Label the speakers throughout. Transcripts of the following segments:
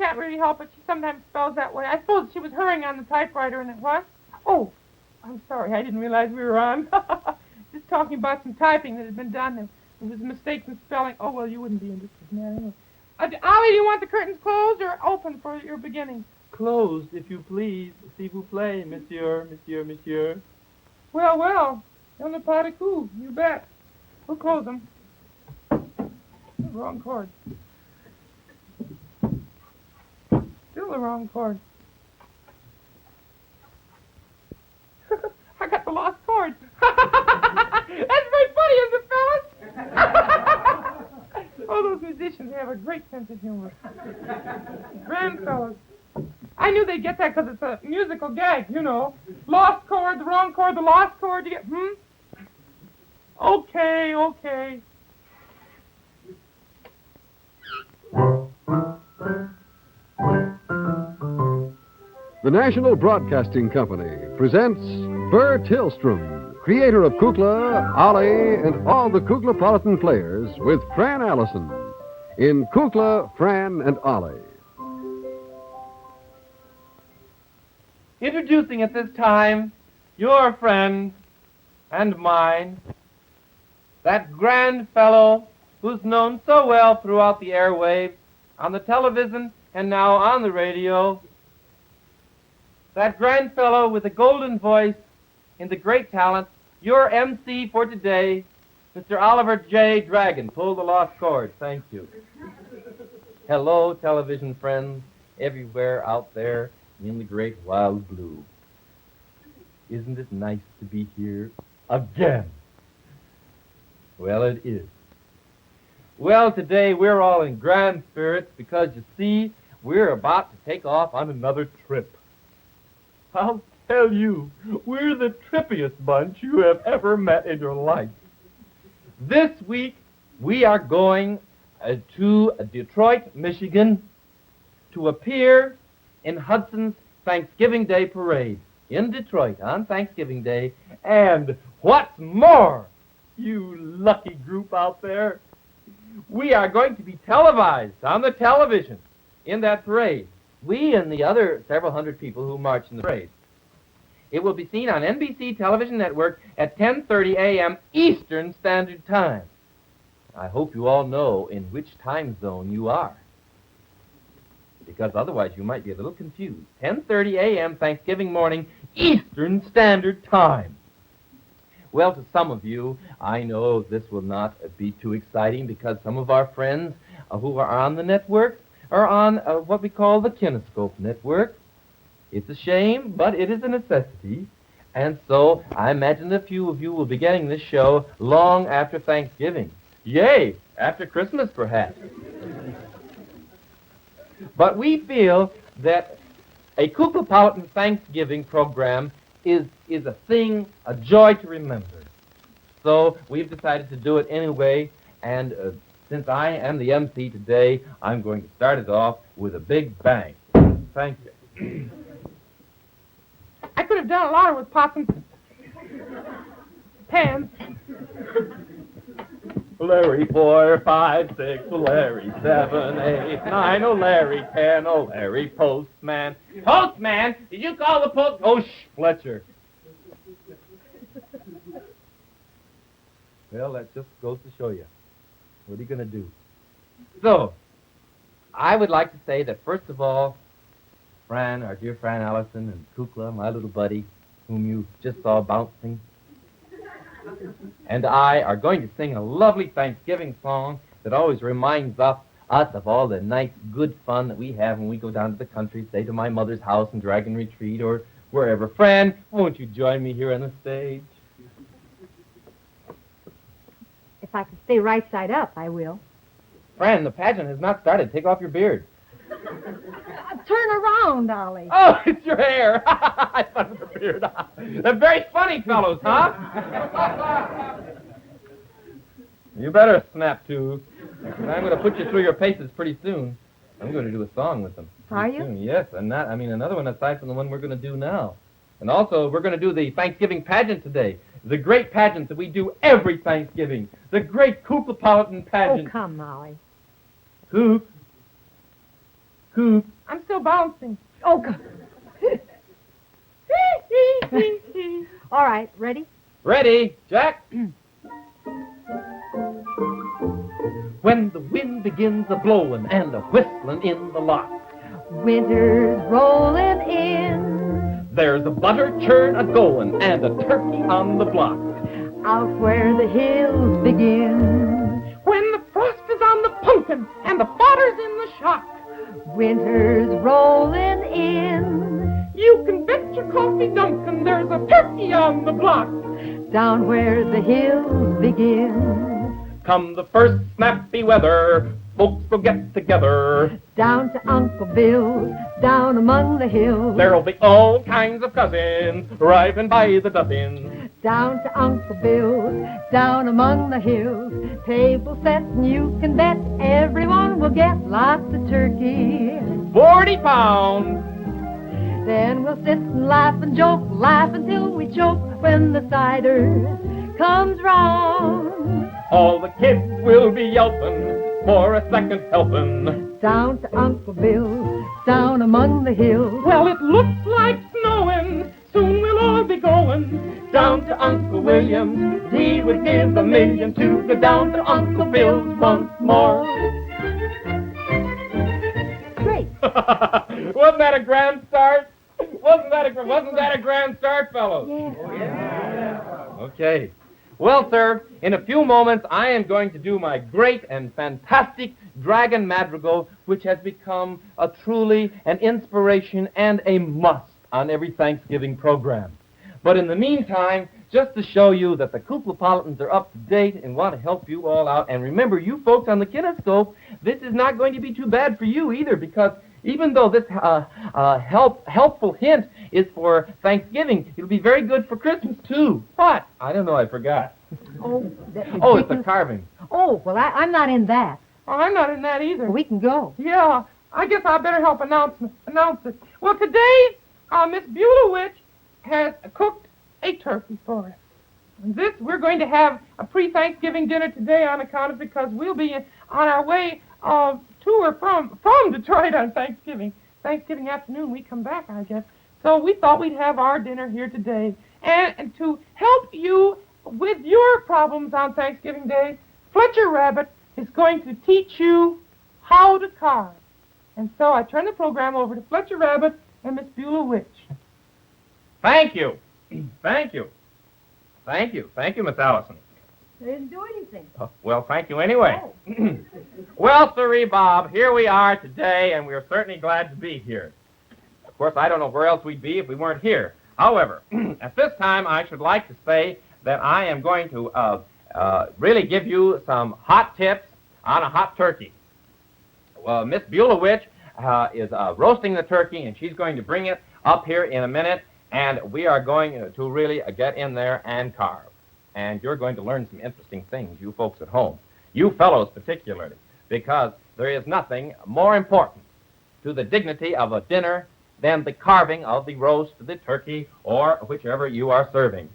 Speaker 1: can't really help it. She sometimes spells that way. I suppose she was hurrying on the typewriter and it was. Oh, I'm sorry. I didn't realize we were on. Just talking about some typing that had been done. And there was a mistake in spelling. Oh, well, you wouldn't be interested in that anyway. Ollie, do you want the curtains closed or open for your beginning?
Speaker 2: Closed, if you please. S'il vous plaît, monsieur.
Speaker 1: Well. On the pas de coup, you bet. We'll close them. Wrong chord. Still the wrong chord. I got the lost chord. That's very funny, isn't it, fellas? Oh, those musicians have a great sense of humor. Grand fellas. I knew they'd get that because it's a musical gag, you know. Lost chord, the wrong chord, the lost chord. You get, Okay.
Speaker 3: The National Broadcasting Company presents Burr Tillstrom, creator of Kukla, Ollie, and all the Kuklapolitan players, with Fran Allison in Kukla, Fran and Ollie.
Speaker 2: Introducing at this time your friend and mine, that grand fellow who's known so well throughout the airwaves, on the television and now on the radio, that grand fellow with the golden voice and the great talent, your MC for today, Mr. Oliver J. Dragon. Pull the lost chord. Thank you. Hello, television friends everywhere out there in the great wild blue. Isn't it nice to be here again? Well, it is. Well, today we're all in grand spirits because, you see, we're about to take off on another trip. I'll tell you, we're the trippiest bunch you have ever met in your life. This week, we are going to Detroit, Michigan, to appear in Hudson's Thanksgiving Day Parade in Detroit on Thanksgiving Day. And what's more, you lucky group out there, we are going to be televised on the television in that parade. We and the other several hundred people who march in the parade. It will be seen on NBC Television Network at 10:30 a.m. Eastern Standard Time. I hope you all know in which time zone you are, because otherwise you might be a little confused. 10:30 a.m. Thanksgiving morning, Eastern Standard Time. Well, to some of you, I know this will not be too exciting because some of our friends who are on the network are on what we call the Kinescope Network. It's a shame, but it is a necessity. And so I imagine a few of you will be getting this show long after Thanksgiving. Yay, after Christmas perhaps. But we feel that a Kuklapolitan Thanksgiving program is a thing, a joy to remember. So we've decided to do it anyway, and since I am the MC today, I'm going to start it off with a big bang. Thank you.
Speaker 1: I could have done a lot with pots and pans.
Speaker 2: Larry 4, 5, 6, Larry 7, 8, 9, oh Larry 10, oh Larry Postman. Postman? Did you call the post? Oh, Fletcher. Well, that just goes to show you. What are you going to do? So, I would like to say that first of all, Fran, our dear Fran Allison, and Kukla, my little buddy, whom you just saw bouncing, and I are going to sing a lovely Thanksgiving song that always reminds us of all the nice, good fun that we have when we go down to the country, say to my mother's house in Dragon Retreat or wherever. Fran, won't you join me here on the stage?
Speaker 4: If I can stay right side up, I will.
Speaker 2: Fran, the pageant has not started. Take off your beard.
Speaker 4: Turn around, Ollie.
Speaker 2: Oh, it's your hair. I thought it was the beard. They're very funny fellows, huh? You better snap to. I'm going to put you through your paces pretty soon. I'm going to do a song with them.
Speaker 4: Are you?
Speaker 2: Soon. Yes, and another one aside from the one we're going to do now. And also, we're going to do the Thanksgiving pageant today. The great pageant that we do every Thanksgiving. The great Kuklapolitan pageant.
Speaker 4: Oh, come, Ollie.
Speaker 2: Kook. Coop.
Speaker 1: I'm still bouncing.
Speaker 4: Oh, God. All right, ready?
Speaker 2: Ready, Jack? When the wind begins a-blowin' and a-whistling in the lock,
Speaker 4: Winter's rolling in,
Speaker 2: there's a butter churn a-goin' and a turkey on the block.
Speaker 4: out where the hills begin.
Speaker 1: When the frost is on the pumpkin and the fodder's in the shock,
Speaker 4: Winter's rolling in,
Speaker 1: you can bet your coffee Dunkin' there's a turkey on the block.
Speaker 4: down where the hills begin.
Speaker 2: Come the first snappy weather, folks will get together.
Speaker 4: Down to Uncle Bill's, down among the hills.
Speaker 2: There'll be all kinds of cousins arriving by the dozens.
Speaker 4: Down to Uncle Bill's, down among the hills. Table set and you can bet everyone will get lots of turkey.
Speaker 2: 40 pounds.
Speaker 4: Then we'll sit and laugh until we choke when the cider comes round.
Speaker 2: All the kids will be yelping for a second helping.
Speaker 4: Down to Uncle Bill's, down among the hills.
Speaker 1: Well, it looks like snowing. Soon we'll all be going
Speaker 2: Down to Uncle William's, he would give $1 million to go down to Uncle Bill's once more.
Speaker 4: Great.
Speaker 2: Wasn't that a grand start? Wasn't that a grand start, fellows?
Speaker 4: Yeah.
Speaker 2: Okay. Well, sir, in a few moments I am going to do my great and fantastic dragon madrigal, which has become a truly an inspiration and a must on every Thanksgiving program. But in the meantime, just to show you that the Kuklapolitans are up to date and want to help you all out, and remember, you folks on the kinescope, this is not going to be too bad for you either, because even though this helpful hint is for Thanksgiving, it'll be very good for Christmas, too. What? I don't know, I forgot.
Speaker 4: Oh,
Speaker 2: Oh, it's the carving.
Speaker 4: Oh, well, I'm not in that.
Speaker 1: Oh, I'm not in that either.
Speaker 4: We can go.
Speaker 1: Yeah, I guess I better help announce it. Well, today, Miss Buelah Witch has cooked a turkey for us. And we're going to have a pre-Thanksgiving dinner today on account of because we'll be on our way to or from Detroit on Thanksgiving. Thanksgiving afternoon, we come back, I guess. So we thought we'd have our dinner here today. And to help you with your problems on Thanksgiving Day, Fletcher Rabbit is going to teach you how to carve. And so I turn the program over to Fletcher Rabbit and Miss Buelah Witch.
Speaker 2: Thank you. Thank you. Thank you. Thank you, Miss Allison.
Speaker 4: They didn't do anything.
Speaker 2: Well, thank you anyway.
Speaker 4: Oh.
Speaker 2: Well, sirree, Bob, here we are today, and we're certainly glad to be here. Of course, I don't know where else we'd be if we weren't here. However, at this time, I should like to say that I am going to really give you some hot tips on a hot turkey. Well, Miss Buelah Witch is roasting the turkey, and she's going to bring it up here in a minute, and we are going to really get in there and carve. And you're going to learn some interesting things, you folks at home, you fellows particularly, because there is nothing more important to the dignity of a dinner than the carving of the roast, the turkey, or whichever you are serving.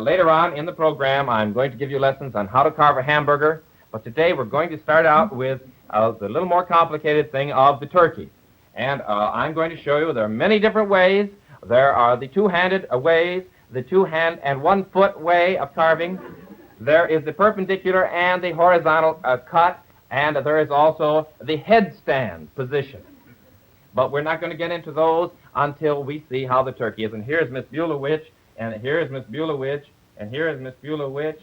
Speaker 2: Later on in the program, I'm going to give you lessons on how to carve a hamburger, but today we're going to start out with the little more complicated thing of the turkey. And I'm going to show you there are many different ways. There are the two-handed ways, the two-hand and one-foot way of carving. There is the perpendicular and the horizontal cut, and there is also the headstand position. But we're not going to get into those until we see how the turkey is. And here's Miss Buelah Witch, and here is Miss Buelah Witch, and here is Miss Buelah Witch.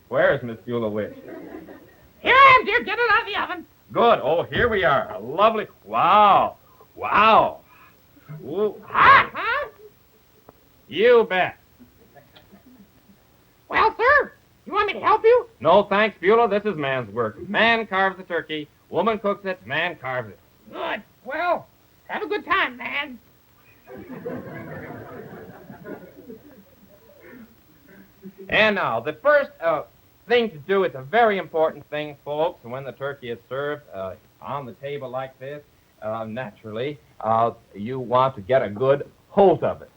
Speaker 2: Where is Miss Buelah Witch?
Speaker 1: Here I am, dear. Get it out of the oven.
Speaker 2: Good. Oh, here we are. A lovely. Wow. Wow. Ooh.
Speaker 1: Hot, huh?
Speaker 2: You bet.
Speaker 1: Well, sir, you want me to help you?
Speaker 2: No, thanks, Buelah. This is man's work. Man carves the turkey. Woman cooks it. Man carves it.
Speaker 1: Good. Well, have a good time, man.
Speaker 2: And now, the first thing to do, it's a very important thing, folks, when the turkey is served on the table like this, naturally, you want to get a good hold of it.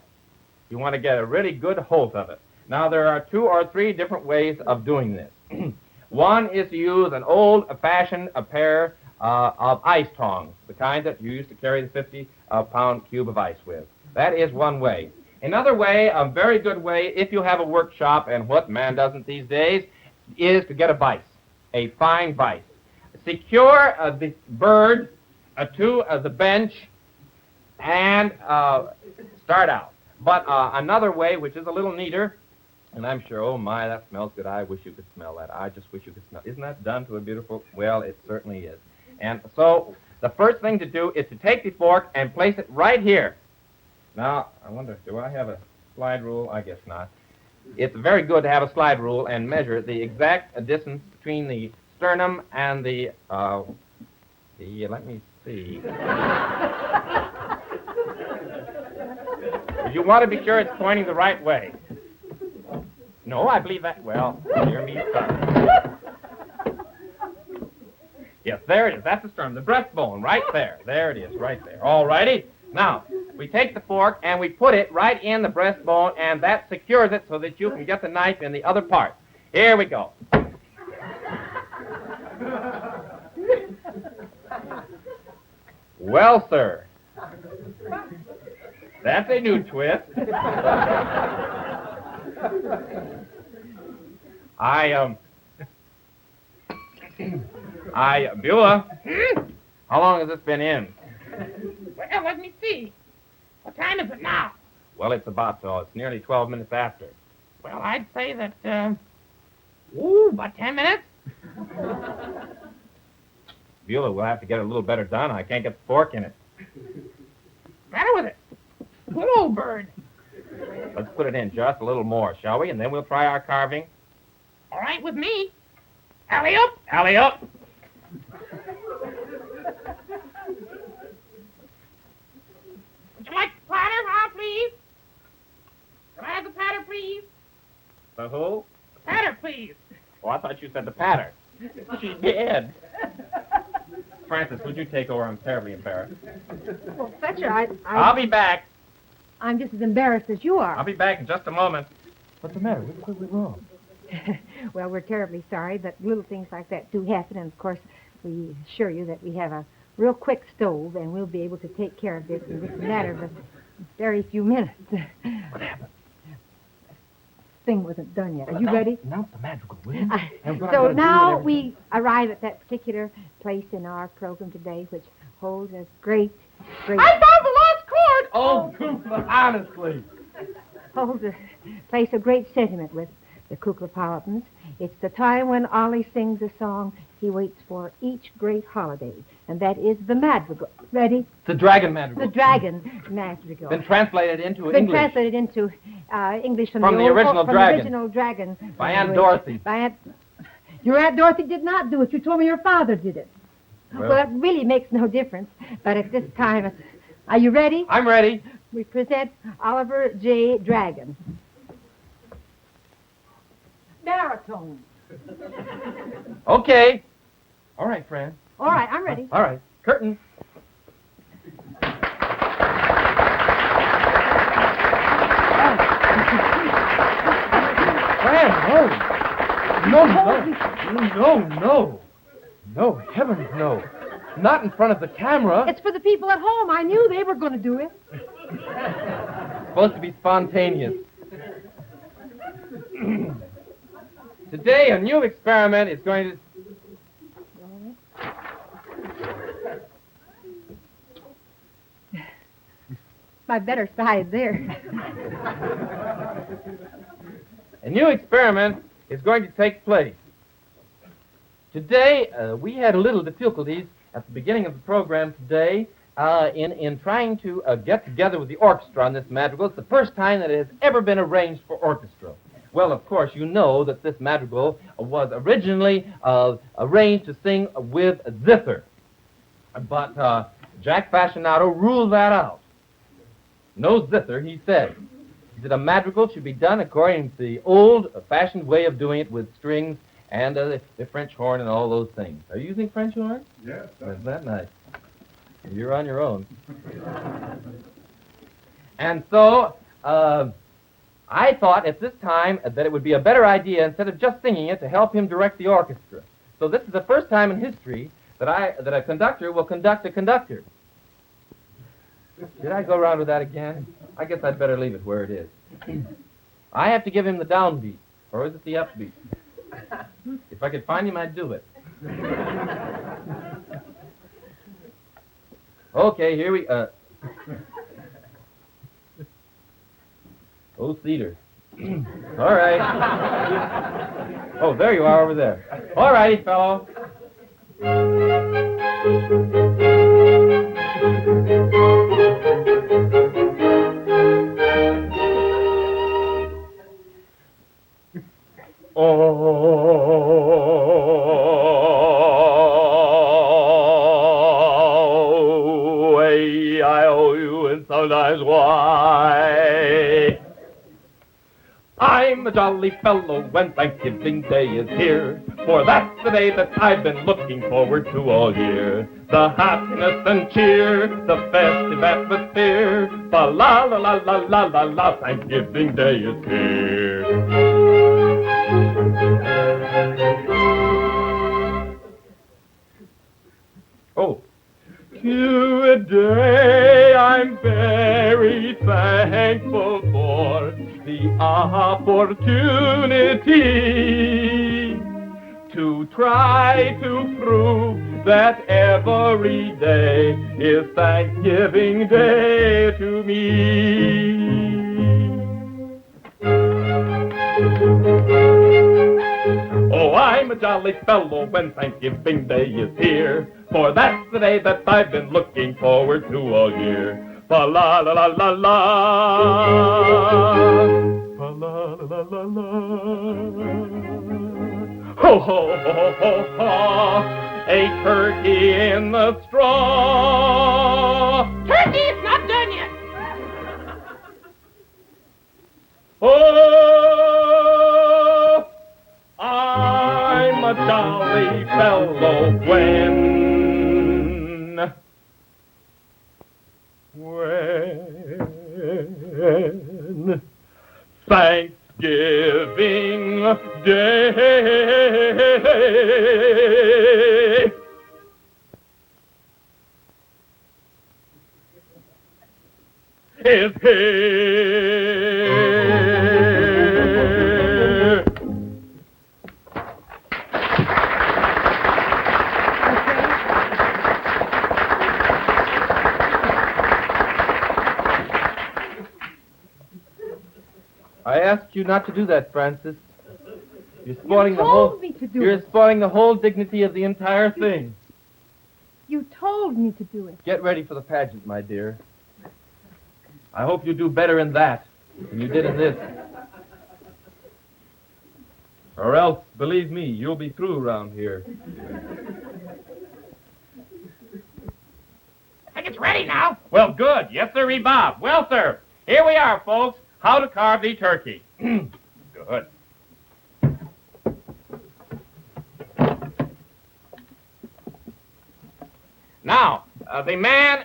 Speaker 2: You want to get a really good hold of it. Now, there are 2 or 3 different ways of doing this. One is to use an old-fashioned pair of ice tongs, the kind that you used to carry the 50-pound cube of ice with. That is one way. Another way, a very good way, if you have a workshop, and what man doesn't these days, is to get a vise, a fine vise. Secure the bird to the bench and start out. But another way, which is a little neater, and I'm sure, oh my, that smells good. I wish you could smell that. I just wish you could smell it. Isn't that done to a beautiful? Well, it certainly is. And so the first thing to do is to take the fork and place it right here. Now, I wonder, do I have a slide rule? I guess not. It's very good to have a slide rule and measure the exact distance between the sternum and the let me see. You want to be sure it's pointing the right way. No, I believe that. Well, hear me start. Yes, there it is. That's the sternum, the breastbone, right there. There it is, right there. All righty. Now, we take the fork and we put it right in the breastbone, and that secures it so that you can get the knife in the other part. Here we go. Well, sir, that's a new twist. Buelah, how long has this been in?
Speaker 1: Well, let me see. What time is it now?
Speaker 2: Well, it's it's nearly 12 minutes after.
Speaker 1: Well, I'd say that, about 10 minutes.
Speaker 2: Buelah, we'll have to get it a little better done. I can't get the fork in it.
Speaker 1: Matter with it? Good old bird.
Speaker 2: Let's put it in just a little more, shall we? And then we'll try our carving.
Speaker 1: All right with me. Alley up.
Speaker 2: Alley up.
Speaker 1: Would you like the platter, please? Can I have the platter, please?
Speaker 2: The who?
Speaker 1: The platter, please.
Speaker 2: Oh, I thought you said the patter. She did. Francis, would you take over? I'm terribly embarrassed.
Speaker 4: Well, Fletcher,
Speaker 2: I'll be back.
Speaker 4: I'm just as embarrassed as you are.
Speaker 2: I'll be back in just a moment. What's the matter? What went wrong?
Speaker 4: Well, we're terribly sorry, but little things like that do happen, and of course, we assure you that we have a real quick stove, and we'll be able to take care of this in just a matter of a very few minutes.
Speaker 2: What happened?
Speaker 4: Thing wasn't done yet. Are you ready?
Speaker 2: Announce the madrigal, will you?
Speaker 4: So now we arrive at that particular place in our program today, which holds a great...
Speaker 1: I found the lost chord!
Speaker 2: Oh, Kukla, honestly.
Speaker 4: Holds a place of great sentiment with the Kuklapolitans. It's the time when Ollie sings a song he waits for each great holiday, and that is the madrigal. Ready?
Speaker 2: The dragon madrigal.
Speaker 4: The dragon madrigal.
Speaker 2: Been translated into
Speaker 4: Been
Speaker 2: English.
Speaker 4: translated into English from
Speaker 2: the original
Speaker 4: from
Speaker 2: dragon.
Speaker 4: The original dragon.
Speaker 2: By Aunt Dorothy.
Speaker 4: Your Aunt Dorothy did not do it. You told me your father did it. Well, that really makes no difference. But at this time, are you ready?
Speaker 2: I'm ready.
Speaker 4: We present Oliver J. Dragon. Baritone.
Speaker 2: Okay. All right, Fran.
Speaker 4: All right, I'm ready.
Speaker 2: All right. Curtain. Fran, no. No, heavens, no. Not in front of the camera.
Speaker 4: It's for the people at home. I knew they were going to do it.
Speaker 2: It's supposed to be spontaneous. Today, a new experiment is going to...
Speaker 4: My better side there.
Speaker 2: A new experiment is going to take place. Today, we had a little difficulties at the beginning of the program today in trying to get together with the orchestra on this madrigal. It's the first time that it has ever been arranged for orchestra. Well, of course, you know that this madrigal was originally arranged to sing with zither. But Jack Fascinato ruled that out. No zither, he said. He said a madrigal should be done according to the old-fashioned way of doing it with strings and the French horn and all those things. Are you using French horn?
Speaker 5: Yes.
Speaker 2: Isn't that nice? You're on your own. And so, I thought at this time that it would be a better idea, instead of just singing it, to help him direct the orchestra. So this is the first time in history that a conductor will conduct a conductor. Did I go around with that again? I guess I'd better leave it where it is. I have to give him the downbeat, or is it the upbeat? If I could find him, I'd do it. Okay, here we Oh, cedar. All right. Oh, there you are over there. All righty, fellow. Oh, way I owe you, and sometimes why. I'm a jolly fellow when Thanksgiving Day is here, for that's the day that I've been looking forward to all year. The happiness and cheer, the festive atmosphere, the la la la la la la la, Thanksgiving Day is here. Oh. Today I'm very thankful for the opportunity to try to prove that every day is Thanksgiving Day to me. Oh, I'm a jolly fellow when Thanksgiving Day is here, for that's the day that I've been looking forward to all year. Fa la la la la la, fa la la la la la. Ho ho ho ho ho, a turkey in the straw.
Speaker 1: Turkey, it's not done yet.
Speaker 2: Oh, I'm a jolly fellow when Thanksgiving Day is here. I asked you not to do that, Francis. You're spoiling
Speaker 4: You told me to do
Speaker 2: You're
Speaker 4: it.
Speaker 2: spoiling the whole dignity of the entire thing.
Speaker 4: You told me to do it.
Speaker 2: Get ready for the pageant, my dear. I hope you do better in that than you did in this. Or else, believe me, you'll be through around here.
Speaker 1: I think it's ready now.
Speaker 2: Well, good. Yes, sir, Bob. Well, sir, here we are, folks. How to carve the turkey. Good. Now, the man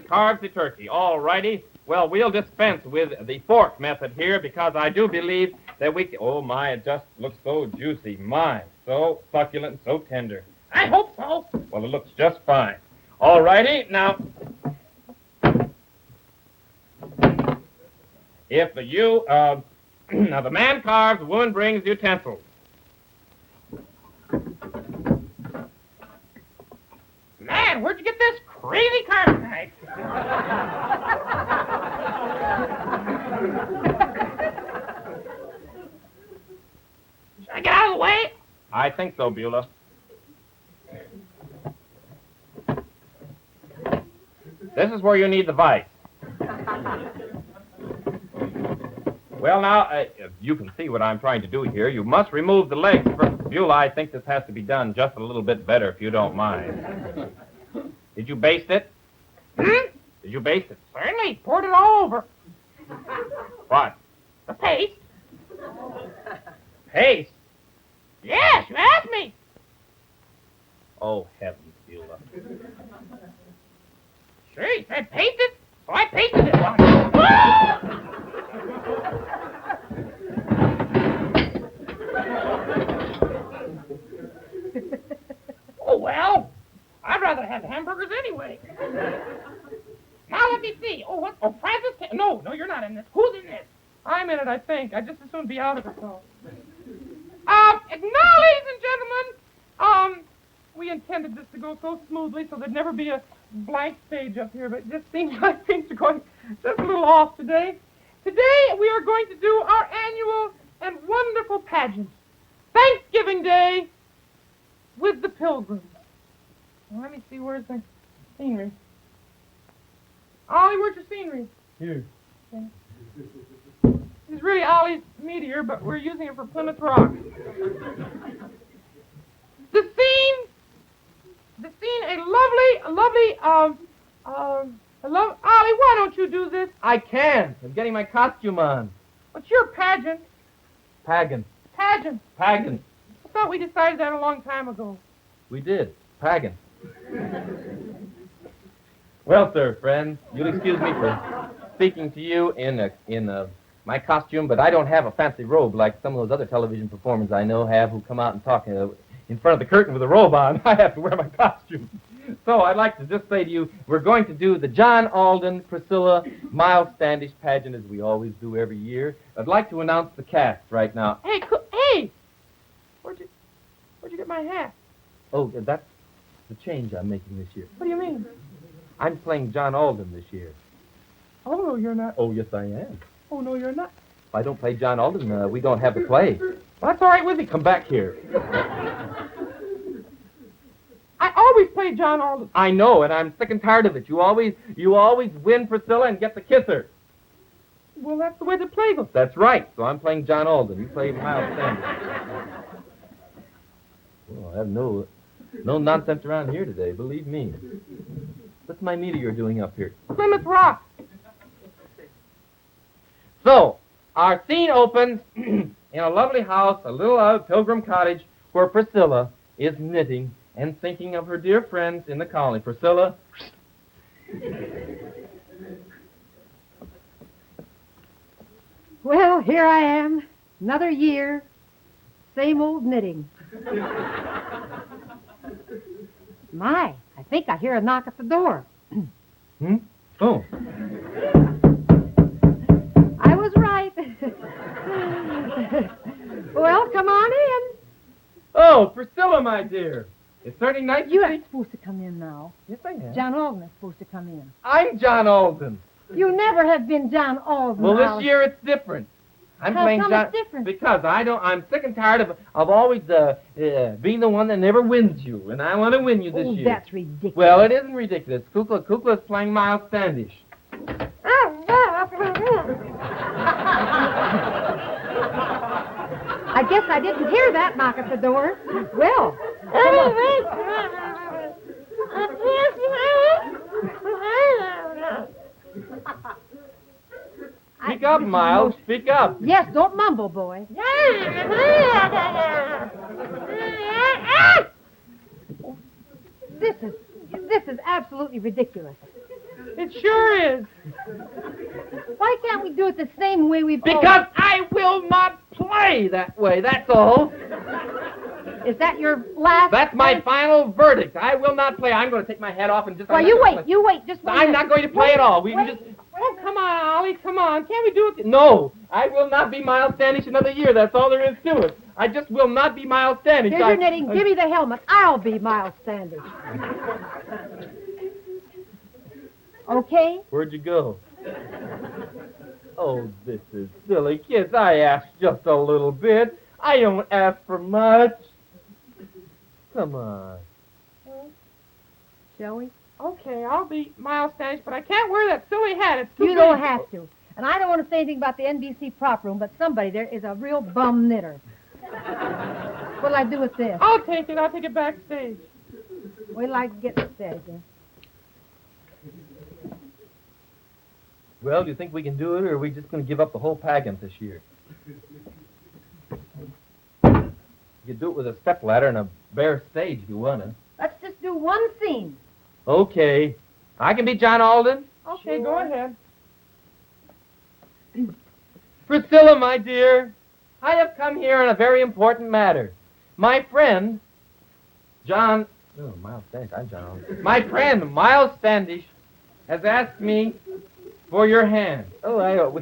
Speaker 2: carves the turkey. All righty. Well, we'll dispense with the fork method here because I do believe that we can... Oh, my, it just looks so juicy. My, so succulent and so tender.
Speaker 1: I hope so.
Speaker 2: Well, it looks just fine. All righty. Now, if you... now, the man carves, the woman brings the utensils.
Speaker 1: Man, where'd you get this crazy carving knife? Should I get out of the way?
Speaker 2: I think so, Buelah. This is where you need the vise. Well, now, you can see what I'm trying to do here. You must remove the legs first. Buelah, I think this has to be done just a little bit better, if you don't mind. Did you baste it?
Speaker 1: Hmm?
Speaker 2: Did you baste it?
Speaker 1: Certainly. Poured it all over.
Speaker 2: What?
Speaker 1: The paste.
Speaker 2: Paste?
Speaker 1: Yes, you asked me.
Speaker 2: Oh, heavens, Buelah.
Speaker 1: Sure, you said paste it, so I pasted it. Ah! Oh, well. have hamburgers anyway. Now let me see. Oh, what? Oh, Francis. No, you're not in this. Who's in this? I'm in it, I think. I just as soon be out of it, though. Now, ladies and gentlemen, we intended this to go so smoothly so there'd never be a blank stage up here, but it just seems like things are going just a little off today. Today, we are going to do our annual and wonderful pageant, Thanksgiving Day with the Pilgrims. Well, let me see, where's the scenery? Ollie, where's your scenery?
Speaker 2: Here.
Speaker 1: Okay. This is really Ollie's meteor, but we're using it for Plymouth Rock. The scene, Ollie, why don't you do this?
Speaker 2: I can't. I'm getting my costume on.
Speaker 1: What's your pageant?
Speaker 2: Pagan.
Speaker 1: Pageant.
Speaker 2: Pagan.
Speaker 1: I thought we decided that a long time ago.
Speaker 2: We did. Pagan. Well, sir, friends, you'll excuse me for speaking to you in my costume, but I don't have a fancy robe like some of those other television performers I know have who come out and talk in front of the curtain with a robe on. I have to wear my costume. So I'd like to just say to you, we're going to do the John Alden, Priscilla, Miles Standish pageant as we always do every year. I'd like to announce the cast right now.
Speaker 1: Hey, where'd you get my hat?
Speaker 2: Oh, that's the change I'm making this year.
Speaker 1: What do you mean?
Speaker 2: I'm playing John Alden this year.
Speaker 1: Oh, no, you're not.
Speaker 2: Oh, yes, I am.
Speaker 1: Oh, no, you're not.
Speaker 2: If I don't play John Alden, we don't have the play.
Speaker 1: Well, that's all right with me.
Speaker 2: Come back here.
Speaker 1: I always play John Alden.
Speaker 2: I know, and I'm sick and tired of it. You always win Priscilla and get the kisser.
Speaker 1: Well, that's the way the play goes.
Speaker 2: That's right. So I'm playing John Alden. You play Miles Standish. Well, I have no nonsense around here today, believe me. What's my meteor doing up here?
Speaker 1: Plymouth Rock.
Speaker 2: So, our scene opens in a lovely house, a little pilgrim cottage, where Priscilla is knitting and thinking of her dear friends in the colony. Priscilla.
Speaker 4: Well, here I am, another year, same old knitting. My, I think I hear a knock at the door.
Speaker 2: Oh.
Speaker 4: I was right. Well, come on in.
Speaker 2: Oh, Priscilla, my dear. It's certainly nice
Speaker 4: You
Speaker 2: to see...
Speaker 4: ain't supposed to come in now.
Speaker 2: Yes, I am.
Speaker 4: John Alden is supposed to come in.
Speaker 2: I'm John Alden.
Speaker 4: You never have been John Alden.
Speaker 2: Well,
Speaker 4: Alice.
Speaker 2: this year it's different. I'm
Speaker 4: How
Speaker 2: playing
Speaker 4: come
Speaker 2: John...
Speaker 4: it's different?
Speaker 2: Because I'm sick and tired of always being the one that never wins you, and I want to win you this year.
Speaker 4: That's ridiculous.
Speaker 2: Well, it isn't ridiculous. Kukla is playing Miles Standish.
Speaker 4: I guess I didn't hear that knock at the door. Well,
Speaker 2: Speak up, Miles. Speak up.
Speaker 4: Yes, don't mumble, boy. This is absolutely ridiculous.
Speaker 1: It sure is.
Speaker 4: Why can't we do it the same way we've
Speaker 2: Because I will not play that way, that's all.
Speaker 4: Is that your last...
Speaker 2: That's my final verdict. I will not play. I'm going to take my hat off and just...
Speaker 4: Well, you wait, just wait.
Speaker 2: I'm not going to play at all. We can just...
Speaker 1: Oh, come on, Ollie, come on. Can't we do it?
Speaker 2: No, I will not be Miles Standish another year. That's all there is to it. I just will not be Miles Standish.
Speaker 4: Here's your knitting. Give me the helmet. I'll be Miles Standish. Okay?
Speaker 2: Where'd you go? Oh, this is silly. Kids, I asked just a little bit. I don't ask for much. Come on.
Speaker 4: Shall we?
Speaker 1: Okay, I'll be Miles Standish, but I can't wear that silly hat. It's too
Speaker 4: You
Speaker 1: big.
Speaker 4: don't have to. And I don't want to say anything about the NBC prop room, but somebody there is a real bum knitter. What'll I do with this?
Speaker 1: I'll take it. I'll take it backstage.
Speaker 4: Wait till I get set again.
Speaker 2: Well, do you think we can do it, or are we just going to give up the whole pageant this year? You could do it with a stepladder and a bare stage if you want to.
Speaker 4: Let's just do one scene.
Speaker 2: Okay. I can be John Alden.
Speaker 1: Okay, go ahead.
Speaker 2: Priscilla, my dear, I have come here on a very important matter. My friend, John
Speaker 5: Oh, Miles Standish, I'm John.
Speaker 2: My friend, Miles Standish, has asked me for your hand.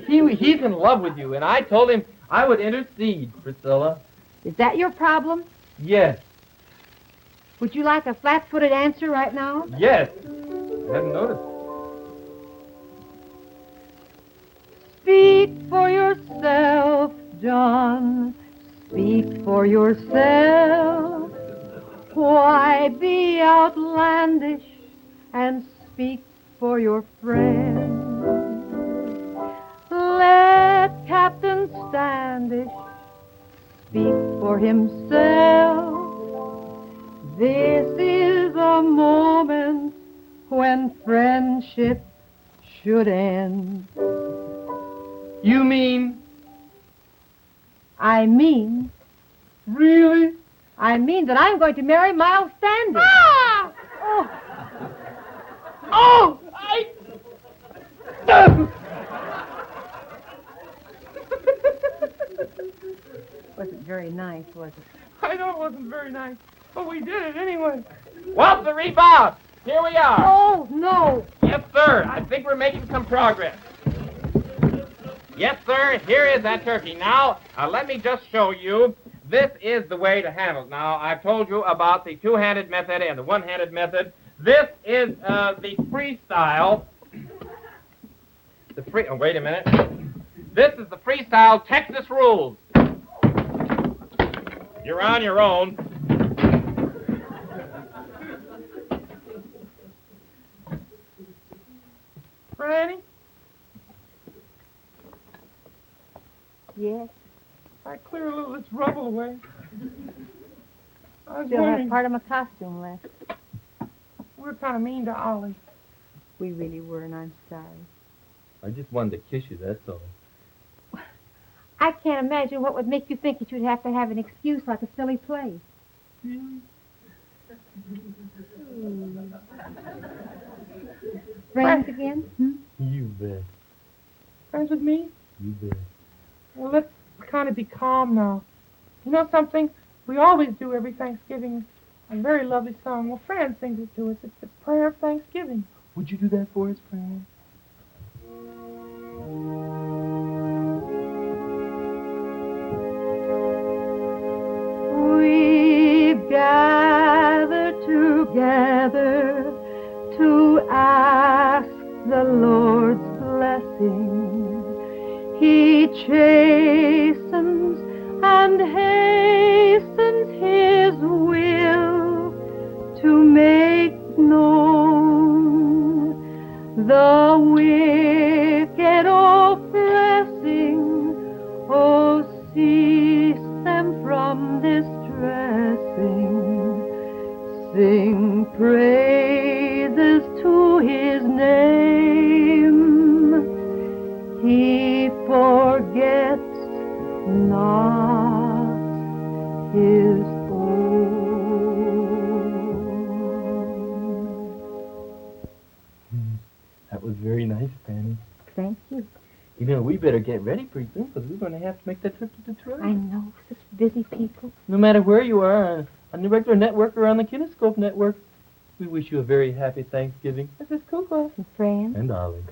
Speaker 2: He's in love with you, and I told him I would intercede, Priscilla.
Speaker 4: Is that your problem?
Speaker 2: Yes,
Speaker 4: Would you like a flat-footed answer right now?
Speaker 2: yes. I hadn't noticed.
Speaker 4: Speak for yourself, John. Speak for yourself. Why be outlandish and speak for your friend? Let Captain Standish speak for himself. This is a moment when friendship should end.
Speaker 2: You mean?
Speaker 4: I mean,
Speaker 2: Really?
Speaker 4: I mean that I'm going to marry Miles Standish.
Speaker 1: Ah!
Speaker 2: Oh!
Speaker 4: Wasn't very nice, was it?
Speaker 1: I know it wasn't very nice, but we did it anyway.
Speaker 2: Waltz the rebound! Here we are.
Speaker 4: Oh, no.
Speaker 2: Yes, sir. I think we're making some progress. Yes, sir. Here is that turkey. Now, let me just show you. This is the way to handle it. Now, I've told you about the two-handed method and the one-handed method. This is the freestyle. Oh, wait a minute. This is the freestyle Texas rules. You're on your own.
Speaker 1: Franny,
Speaker 4: Yes.
Speaker 1: I clear a little of this rubble away. I was
Speaker 4: Still have
Speaker 1: wondering,
Speaker 4: part of my costume left.
Speaker 1: we were kind of mean to Ollie.
Speaker 4: We really were, and I'm sorry.
Speaker 5: I just wanted to kiss you, that's all.
Speaker 4: I can't imagine what would make you think that you'd have to have an excuse like a silly play.
Speaker 1: Really?
Speaker 4: Friends again? Hmm?
Speaker 5: You bet.
Speaker 1: Friends with me?
Speaker 5: You bet.
Speaker 1: Well, let's kind of be calm now. You know something? We always do every Thanksgiving a very lovely song. Well, Fran sings it to us. It's the prayer of Thanksgiving.
Speaker 5: Would you do that for us, Fran?
Speaker 4: We've gathered together to ask the Lord's blessing. He chastens and hastens His will to make known the wicked oppressing. Oh, cease them from distressing. Sing praises to His name. He forgets not His own.
Speaker 5: That was very nice, Fanny.
Speaker 4: Thank you.
Speaker 5: You know, we better get ready pretty soon because we're going to have to make that trip to Detroit.
Speaker 4: I know, such busy people.
Speaker 5: No matter where you are, on the regular network or on the Kinescope network, we wish you a very happy Thanksgiving. This is Kukla.
Speaker 4: And Fran.
Speaker 5: And Ollie.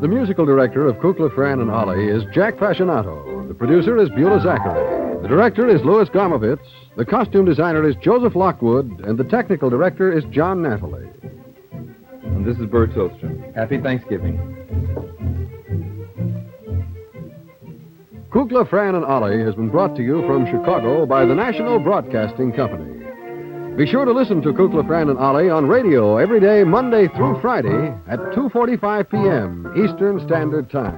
Speaker 3: The musical director of Kukla, Fran and Ollie is Jack Fascinato. The producer is Beulah Zachary. The director is Louis Gomovitz. The costume designer is Joseph Lockwood. And the technical director is John Nathalie.
Speaker 6: And this is Burr Tillstrom. Happy Thanksgiving.
Speaker 3: Kukla, Fran and Ollie has been brought to you from Chicago by the National Broadcasting Company. Be sure to listen to Kukla, Fran and Ollie on radio every day, Monday through Friday at 2:45 p.m. Eastern Standard Time.